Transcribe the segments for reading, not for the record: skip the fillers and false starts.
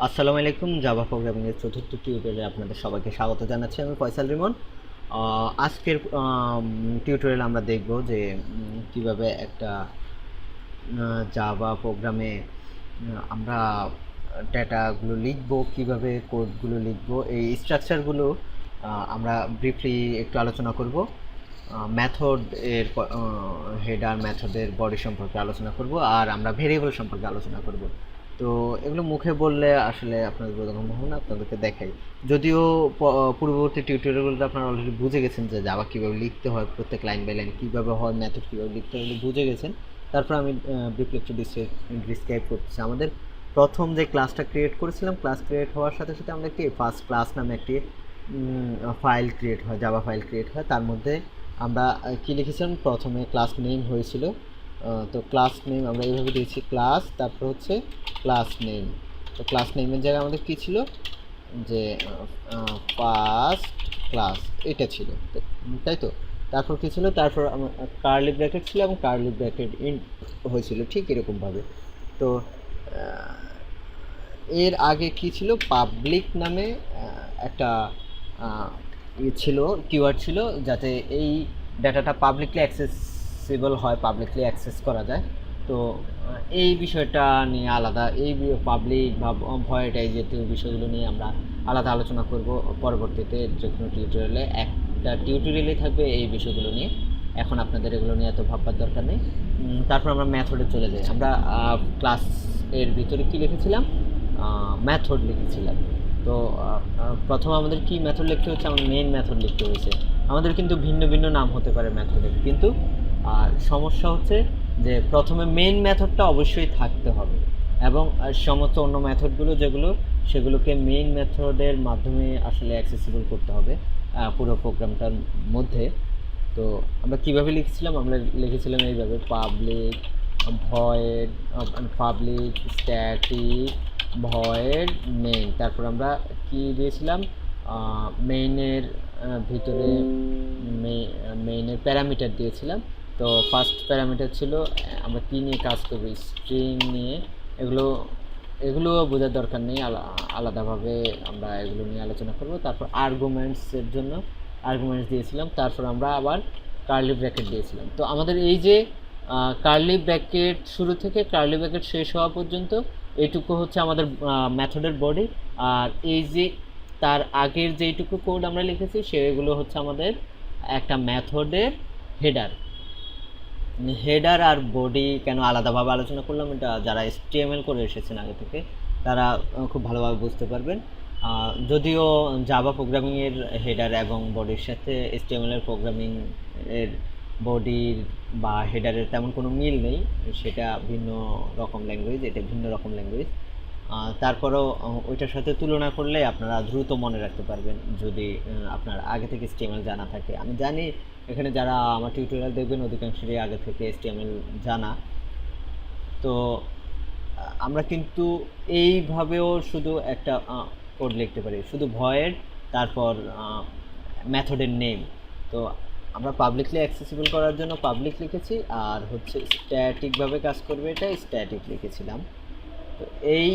আসসালামু আলাইকুম। Java programming এর চতুর্থ টিউটোরিয়ালে আপনাদের সবাইকে স্বাগত জানাচ্ছি। আমি ফয়সাল রিমন। আজকের টিউটোরিয়ালে আমরা দেখব যে কিভাবে একটা জাভা প্রোগ্রামে আমরা ডেটাগুলো লিখব, কিভাবে কোডগুলো লিখব, এই স্ট্রাকচারগুলো আমরা ব্রিফলি একটু আলোচনা করব। মেথড এর হেডার, মেথডের বডি সম্পর্কে আলোচনা করব, আর আমরা ভেরিয়েবল সম্পর্কে আলোচনা করব। তো এগুলো মুখে বললে আসলে আপনাদের বোধগম্য হবে না, আপনাদেরকে দেখাই। যদিও পূর্ববর্তী টিউটোরিয়ালগুলোতে আপনারা অলরেডি বুঝে গেছেন যে জাভা কীভাবে লিখতে হয়, প্রত্যেক লাইন বাই লাইন কীভাবে হয়, মেথড কীভাবে লিখতে হয় এগুলো বুঝে গেছেন। তারপর আমি ব্রিফলি একটু ডিসক্রাইব করতেছি। আমাদের প্রথম যে ক্লাসটা ক্রিয়েট করেছিলাম, ক্লাস ক্রিয়েট হওয়ার সাথে সাথে আমরা একটি ফার্স্ট ক্লাস নামে একটি ফাইল ক্রিয়েট হয়, জাভা ফাইল ক্রিয়েট হয়। তার মধ্যে আমরা কি লিখেছিলাম, প্রথমে ক্লাস নেম হয়েছিল। তো ক্লাস নেম আমরা এইভাবে দিয়েছি, ক্লাস, তারপর হচ্ছে ক্লাস নেম। তো ক্লাস নেমের জায়গায় আমাদের কী ছিল, যে ফার্স্ট ক্লাস এটা ছিল, তাই তো। তারপর কী ছিল, তারপর কার্লি ব্র্যাকেট ছিল এবং কার্লি ব্র্যাকেট ইন হয়েছিল ঠিক এরকমভাবে। তো এর আগে কি ছিল, পাবলিক নামে একটা ছিল, কিওয়ার্ড ছিল, যাতে এই ডাটাটা পাবলিকলি অ্যাক্সেসিবল হয়, পাবলিকলি অ্যাক্সেস করা যায়। তো এই বিষয়টা নিয়ে আলাদা, এই পাবলিক বা ভয়েড এই জাতীয় বিষয়গুলো নিয়ে আমরা আলাদা আলোচনা করব পরবর্তীতে যে কোনো টিউটোরিয়ালে। একটা টিউটোরিয়ালই থাকবে এই বিষয়গুলো নিয়ে, এখন আপনাদের এগুলো নিয়ে এত ভাববার দরকার নেই। তারপর আমরা মেথডে চলে যাই। আমরা ক্লাস এর ভিতরে কি লিখেছিলাম, মেথড লিখেছিলাম। তো প্রথম আমাদের কি মেথড লিখতে হচ্ছে, আমাদের মেইন মেথড লিখতে হয়েছে। আমাদের কিন্তু ভিন্ন ভিন্ন নাম হতে পারে মেথডের, কিন্তু সমস্যা হচ্ছে যে প্রথমে মেইন মেথডটা অবশ্যই থাকতে হবে, এবং সমস্ত অন্য মেথডগুলো যেগুলো, সেগুলোকে মেইন মেথডের মাধ্যমে আসলে অ্যাক্সেসিবল করতে হবে পুরো প্রোগ্রামটার মধ্যে। তো আমরা কিভাবে লিখেছিলাম, আমরা লিখেছিলাম এইভাবে, public void, public static void main. তারপর আমরা কি দিয়েছিলাম, মেইনের ভিতরে মেইনের প্যারামিটার দিয়েছিলাম। তো ফার্স্ট প্যারামিটার ছিল, আমরা কী নিয়ে কাজ করবো, স্ট্রিং নিয়ে। এগুলো এগুলো বোঝার দরকার নেই, আলাদাভাবে আমরা এগুলো নিয়ে আলোচনা করব। তারপর আর্গুমেন্টসের জন্য আর্গুমেন্টস দিয়েছিলাম। তারপর আমরা আবার কার্লি ব্র্যাকেট দিয়েছিলাম। তো আমাদের এই যে কার্লি ব্র্যাকেট শুরু থেকে কার্লি ব্র্যাকেট শেষ হওয়া পর্যন্ত এইটুকু হচ্ছে আমাদের মেথডের বডি। আর এই যে তার আগের যেইটুকু কোড আমরা লিখেছি সেগুলো হচ্ছে আমাদের একটা মেথডের হেডার। হেডার আর বডি কেন আলাদাভাবে আলোচনা করলাম, এটা যারা HTML করে এসেছেন আগে থেকে তারা খুব ভালোভাবে বুঝতে পারবেন। যদিও জাভা প্রোগ্রামিংয়ের হেডার এবং বডির সাথে HTML এর প্রোগ্রামিং এর বডির বা হেডারের তেমন কোনো মিল নেই, সেটা ভিন্ন রকম ল্যাঙ্গুয়েজ, এটা ভিন্ন রকম ল্যাঙ্গুয়েজ। তারপরেও ওইটার সাথে তুলনা করলে আপনারা দ্রুত মনে রাখতে পারবেন যদি আপনার আগে থেকে HTML জানা থাকে। আমি জানি এখানে যারা আমার টিউটোরিয়াল দেখবেন অধিকাংশেরই আগে থেকে HTML জানা। তো আমরা কিন্তু এইভাবেও শুধু একটা কোড লিখতে পারি, শুধু ভয়েড, তারপর মেথডের নেম। তো আমরা পাবলিকলি অ্যাক্সেসিবল করার জন্য পাবলিক লিখেছি, আর হচ্ছে স্ট্যাটিকভাবে কাজ করবে এটা স্ট্যাটিক লিখেছিলাম। তো এই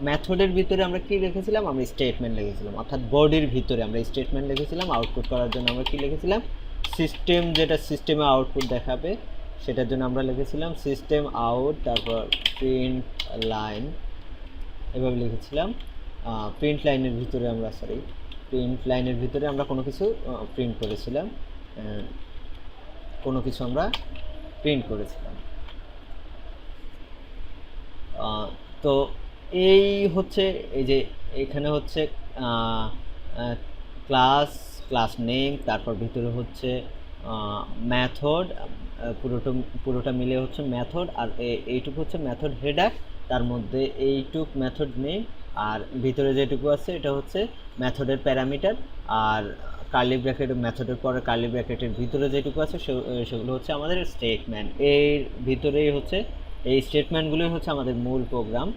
মেথডের ভিতরে আমরা কি লিখেছিলাম, আমরা স্টেটমেন্ট লিখেছিলাম, অর্থাৎ বডির ভিতরে আমরা স্টেটমেন্ট লিখেছিলাম। আউটপুট করার জন্য আমরা কি লিখেছিলাম, সিস্টেম, যেটা সিস্টেমে আউটপুট দেখাবে সেটার জন্য আমরা লিখেছিলাম সিস্টেম আউট, তারপর প্রিন্ট লাইন, এভাবে লিখেছিলাম। প্রিন্ট লাইনের ভিতরে আমরা প্রিন্ট লাইনের ভিতরে আমরা কোনো কিছু প্রিন্ট করেছিলাম, কোনো কিছু আমরা প্রিন্ট করেছিলাম। তো এই হচ্ছে, এই যে এখানে হচ্ছে ক্লাস, ক্লাস নেম, তারপর ভিতরে হচ্ছে মেথড, পুরোটা মিলে হচ্ছে মেথড। আর এইটুকু হচ্ছে মেথড হেডার, তার মধ্যে এইটুক মেথড নেম, আর ভিতরে যেটুকু আছে এটা হচ্ছে মেথডের প্যারামিটার। আর কার্লি ব্র্যাকেট, মেথডের পরে কার্লি ব্র্যাকেটের ভিতরে যেটুকু আছে সেগুলো হচ্ছে আমাদের স্টেটমেন্ট। এর ভিতরেই হচ্ছে, এই স্টেটমেন্টগুলোই হচ্ছে আমাদের মূল প্রোগ্রাম।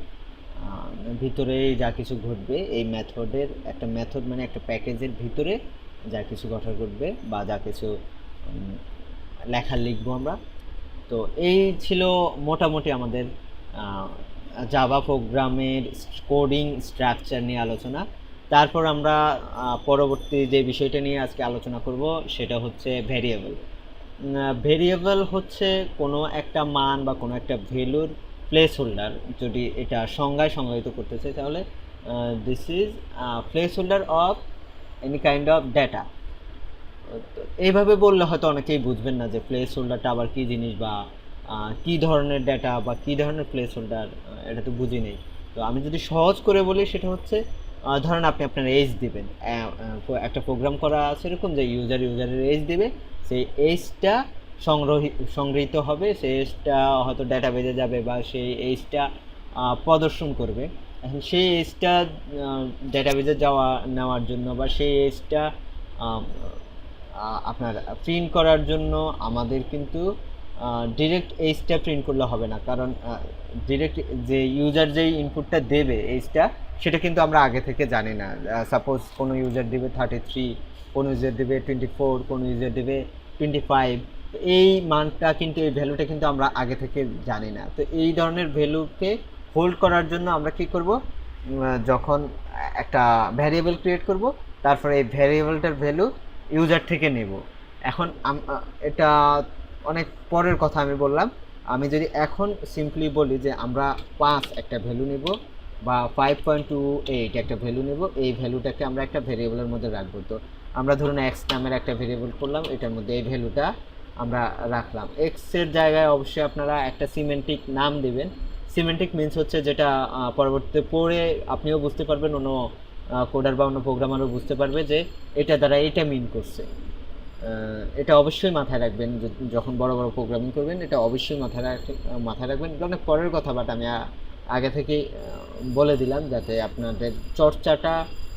ভিতরে যা কিছু ঘটবে, এই মেথডের একটা মেথড মানে একটা প্যাকেজের ভিতরে যা কিছু ঘটনা ঘটবে বা যা কিছু লেখা লিখবো আমরা। তো এই ছিল মোটামুটি আমাদের জাভা প্রোগ্রামের কোডিং স্ট্রাকচার নিয়ে আলোচনা। তারপর আমরা পরবর্তী যে বিষয়টা নিয়ে আজকে আলোচনা করব সেটা হচ্ছে ভেরিয়েবল। ভেরিয়েবল হচ্ছে কোনো একটা মান বা কোনো একটা ভ্যালুর প্লেস হোল্ডার। যদি এটা সংজ্ঞায় সংজ্ঞায়িত করতে চাই তাহলে this is place holder of any kind of data. এইভাবে বললে হয়তো অনেকেই বুঝবেন না যে প্লেস হোল্ডারটা আবার কী জিনিস বা কী ধরনের ডেটা বা কী ধরনের প্লেস হোল্ডার, এটা তো বুঝি নেই। তো আমি যদি সহজ করে বলি সেটা হচ্ছে ধরেন আপনি আপনার এজ দিবেন, একটা প্রোগ্রাম করা আছে এরকম যে ইউজারের এজ দিবে, সেই এজটা সংগৃহীত হবে, সেই এজটা হয়তো ডাটাবেজে যাবে বা সেই এজটা প্রদর্শন করবে। এখন সেই এজটা ডাটাবেজে নেওয়ার জন্য বা সেই এজটা আপনার প্রিন্ট করার জন্য আমাদের কিন্তু ডিরেক্ট এইজটা প্রিন্ট করলে হবে না, কারণ ডিরেক্ট যে ইউজার যেই ইনপুটটা দেবে এইজটা সেটা কিন্তু আমরা আগে থেকে জানি না। সাপোজ কোনো ইউজার দেবে 33, কোনো ইউজার দেবে 24, কোনো ইউজার দেবে 25, এই মানটা কিন্তু এই ভ্যালুটা কিন্তু আমরা আগে থেকে জানি না। তো এই ধরনের ভ্যালুকে হোল্ড করার জন্য আমরা কি করব, যখন একটা ভ্যারিয়েবল ক্রিয়েট করব তারপরে এই ভ্যারিয়েবলটার ভ্যালু ইউজার থেকে নেব। এখন এটা অনেক পরের কথা আমি বললাম। আমি যদি এখন সিম্পলি বলি যে আমরা 5 একটা ভ্যালু নেব বা 5.28 একটা ভ্যালু নেব, এই ভ্যালুটাকে আমরা একটা ভ্যারিয়েবলের মধ্যে রাখবো। তো আমরা ধরুন এক্স নামের একটা ভ্যারিয়েবল করলাম, এটার মধ্যে এই ভ্যালুটা আমরা রাখলাম। এক্সের জায়গায় অবশ্যই আপনারা একটা সিমেন্টিক নাম দেবেন। সিমেন্টিক মিনস হচ্ছে যেটা পরবর্তীতে পড়ে আপনিও বুঝতে পারবেন, অন্য কোডার বা অন্য প্রোগ্রামারও বুঝতে পারবে যে এটা দ্বারা এটা মিন করছে। এটা অবশ্যই মাথায় রাখবেন যখন বড় বড় প্রোগ্রামিং করবেন, এটা অবশ্যই মাথায় রাখবেন। অনেক পরের কথা, বাট আমি আগে থেকেই বলে দিলাম যাতে আপনাদের চর্চাটা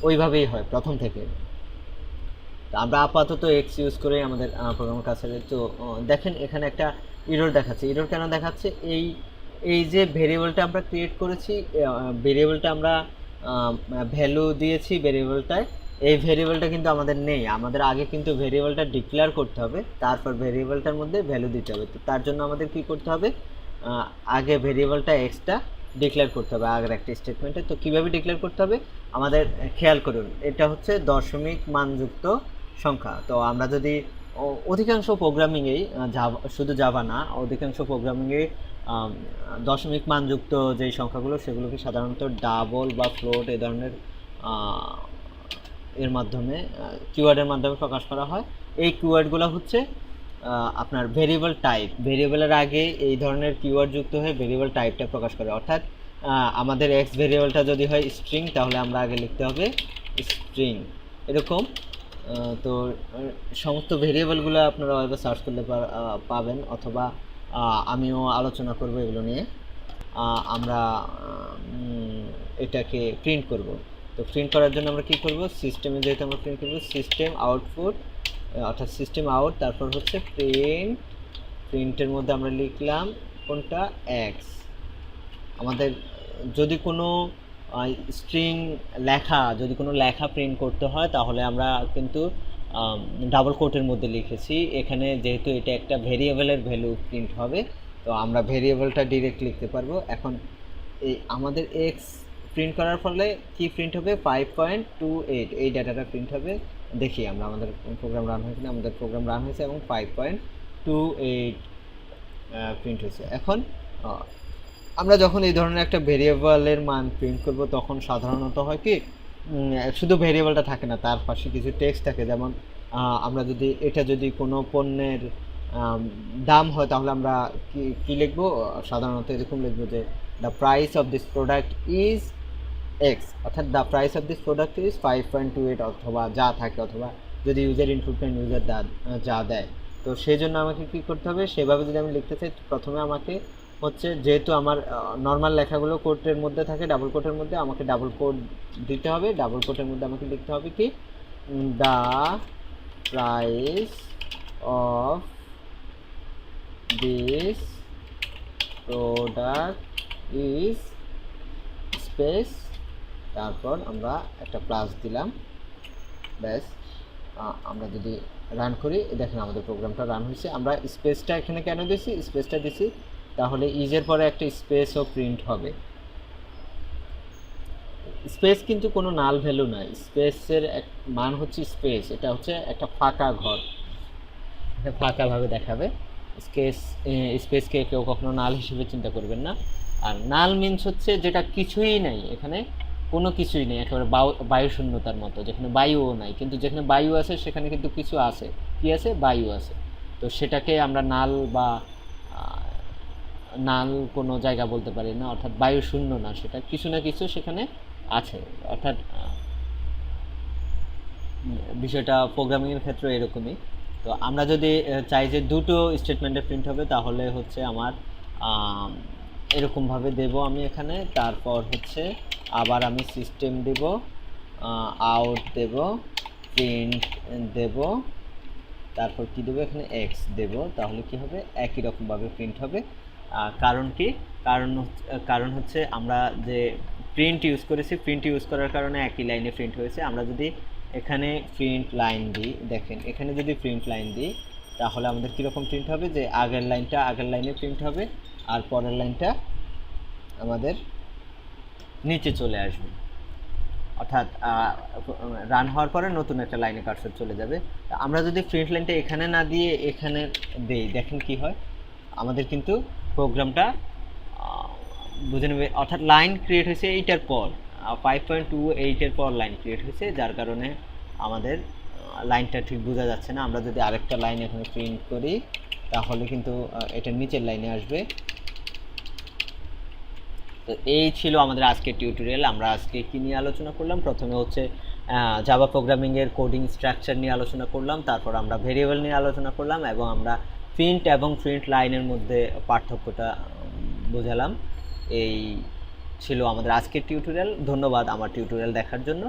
ওইভাবেই হয় প্রথম থেকে। তো আমরা আপাতত এক্স ইউজ করে আমাদের প্রোগ্রামের কাছে। তো দেখেন এখানে একটা ইরর দেখাচ্ছে। ইরর কেন দেখাচ্ছে? এই যে ভেরিয়েবলটা আমরা ক্রিয়েট করেছি, ভেরিয়েবলটা আমরা ভ্যালু দিয়েছি ভেরিয়েবলটায়, এই ভেরিয়েবলটা কিন্তু আমাদের নেই। আমাদের আগে কিন্তু ভেরিয়েবলটা ডিক্লেয়ার করতে হবে, তারপর ভেরিয়েবলটার মধ্যে ভ্যালু দিতে হবে। তো তার জন্য আমাদের কি করতে হবে, আগে ভেরিয়েবলটা এক্সটা ডিক্লেয়ার করতে হবে আগের একটা স্টেটমেন্টে। তো কীভাবে ডিক্লেয়ার করতে হবে আমাদের খেয়াল করুন, এটা হচ্ছে দশমিক মানযুক্ত সংখ্যা। তো আমরা যদি অধিকাংশ প্রোগ্রামিংয়েই শুধু জাভা না, অধিকাংশ প্রোগ্রামিংয়ে দশমিক মানযুক্ত যেই সংখ্যাগুলো সেগুলোকে সাধারণত ডাবল বা ফ্লোট এই ধরনের এর মাধ্যমে কিওয়ার্ডের মাধ্যমে প্রকাশ করা হয়। এই কিওয়ার্ডগুলো হচ্ছে আপনার ভেরিয়েবল টাইপ। ভেরিয়েবলের আগে এই ধরনের কিওয়ার্ড যুক্ত হয়ে ভেরিয়েবল টাইপটা প্রকাশ করে। অর্থাৎ আমাদের এক্স ভেরিয়েবলটা যদি হয় স্ট্রিং, তাহলে আমরা আগে লিখতে হবে স্ট্রিং, এরকম। তো সমস্ত ভেরিয়েবলগুলো আপনারা হয়তো সার্চ করলে পাবেন, অথবা আমিও আলোচনা করব এগুলো নিয়ে। আমরা এটাকে প্রিন্ট করব। তো প্রিন্ট করার জন্য আমরা কি করব, সিস্টেমে যেহেতু আমরা প্রিন্ট করব সিস্টেম আউটপুট, অর্থাৎ সিস্টেম আউট, তারপর হচ্ছে প্রিন্টের মধ্যে আমরা লিখলাম কোনটা, এক্স। আমাদের যদি কোনো স্ট্রিং যদি কোনো লেখা প্রিন্ট করতে হয় তাহলে আমরা কিন্তু ডাবল কোটের মধ্যে লিখেছি। এখানে যেহেতু এটা একটা ভেরিয়েবলের ভ্যালু প্রিন্ট হবে, তো আমরা ভেরিয়েবলটা ডিরেক্ট লিখতে পারবো। এখন এই আমাদের এক্স প্রিন্ট করার ফলে কি প্রিন্ট হবে, 5.28 এই ডাটাটা প্রিন্ট হবে। দেখি আমরা আমাদের প্রোগ্রাম রান হয়েছে না, আমাদের প্রোগ্রাম রান হয়েছে এবং 5.28 প্রিন্ট হয়েছে। এখন আমরা যখন এই ধরনের একটা ভেরিয়েবলের মান প্রিন্ট করব তখন সাধারণত হয় কি, শুধু ভেরিয়েবলটা থাকে না, তার পাশে কিছু টেক্সট থাকে। যেমন আমরা যদি কোনো পণ্যের দাম হয় তাহলে আমরা কি লিখবো, সাধারণত এরকম লিখবো যে the price of this product is X, অর্থাৎ the price of this product is 5.28, অথবা যা থাকে, অথবা যদি ইউজার ইনপুটমেন্ট ইউজার যা দেয়। তো সেই জন্য আমাকে কী করতে হবে, সেভাবে যদি আমি লিখতে চাই প্রথমে আমাকে হচ্ছে, যেহেতু আমার নর্মাল লেখাগুলো কোটের মধ্যে থাকে, ডাবল কোটের মধ্যে আমাকে ডাবল কোট দিতে হবে। ডাবল কোটের মধ্যে আমাকে লিখতে হবে কি, the price of this product is space, তারপর আমরা একটা প্লাস দিলাম, ব্যাস। আমরা যদি রান করি দেখেন আমাদের প্রোগ্রামটা রান হয়েছে। আমরা স্পেসটা এখানে কেন দিছি, স্পেসটা দিছি তাহলে ইজের পরে একটা স্পেসও প্রিন্ট হবে। স্পেস কিন্তু কোনো নাল ভ্যালু নাই, স্পেসের মান হচ্ছে স্পেস, এটা হচ্ছে একটা ফাঁকা ঘর, এটা ফাঁকাভাবে দেখাবে। স্পেস স্পেসকে কেউ কখনো নাল হিসেবে চিন্তা করবেন না। আর নাল মিনস হচ্ছে যেটা কিছুই নাই, এখানে কোনো কিছুই নেই, একেবারে বায়ু শূন্যতার মতো, যেখানে বায়ুও নাই, কিন্তু যেখানে বায়ু আছে সেখানে কিন্তু কিছু আছে। কি আছে? বায়ু আছে। তো সেটাকে আমরা নাল বা আহ, নাল কোনো জায়গা বলতে পারি না, অর্থাৎ বায়ু শূন্য না, সেটা কিছু না কিছু সেখানে আছে। অর্থাৎ বিষয়টা প্রোগ্রামিংয়ের ক্ষেত্রে এরকমই। তো আমরা যদি চাই যে দুটো স্টেটমেন্টে প্রিন্ট হবে, তাহলে হচ্ছে আমার আম, এরকমভাবে দেব আমি এখানে, তারপর হচ্ছে আবার আমি সিস্টেম দেব, আউট দেব, প্রিন্ট দেব, তারপর কি দেবো এখানে এক্স দেব, তাহলে কি হবে? একই রকমভাবে প্রিন্ট হবে। কারণ কি? কারণ হচ্ছে আমরা যে প্রিন্ট ইউজ করেছি, প্রিন্ট ইউজ করার কারণে একই লাইনে প্রিন্ট হয়েছে। আমরা যদি এখানে প্রিন্ট লাইন দিই, দেখেন এখানে যদি প্রিন্ট লাইন দিই, তাহলে আমাদের কীরকম প্রিন্ট হবে? যে আগের লাইনটা আগের লাইনে প্রিন্ট হবে, আর পরের লাইনটা আমাদের নিচে চলে আসবে। অর্থাৎ রান হওয়ার পরে নতুন একটা লাইনে কার্সর চলে যাবে। আমরা যদি প্রিন্ট লাইনটা এখানে না দিয়ে এখানে দেই, দেখেন কি হয়? আমাদের কিন্তু প্রোগ্রামটা বুঝে নেবে। অর্থাৎ লাইন ক্রিয়েট হয়েছে এইটার পর, 5.28-এর পর লাইন ক্রিয়েট হয়েছে, যার কারণে আমাদের লাইনটা ঠিক বোঝা যাচ্ছে না। আমরা যদি আরেকটা লাইন এখানে প্রিন্ট করি, তাহলে কিন্তু এটার নিচের লাইনে আসবে। তো এই ছিল আমাদের আজকের টিউটোরিয়াল। আমরা আজকে কি নিয়ে আলোচনা করলাম? প্রথমে হচ্ছে জাভা প্রোগ্রামিংয়ের কোডিং স্ট্রাকচার নিয়ে আলোচনা করলাম, তারপর আমরা ভেরিয়েবল নিয়ে আলোচনা করলাম, এবং আমরা প্রিন্ট এবং প্রিন্ট লাইনের মধ্যে পার্থক্যটা বোঝালাম। এই ছিল আমাদের আজকের টিউটোরিয়াল। ধন্যবাদ আমার টিউটোরিয়াল দেখার জন্য।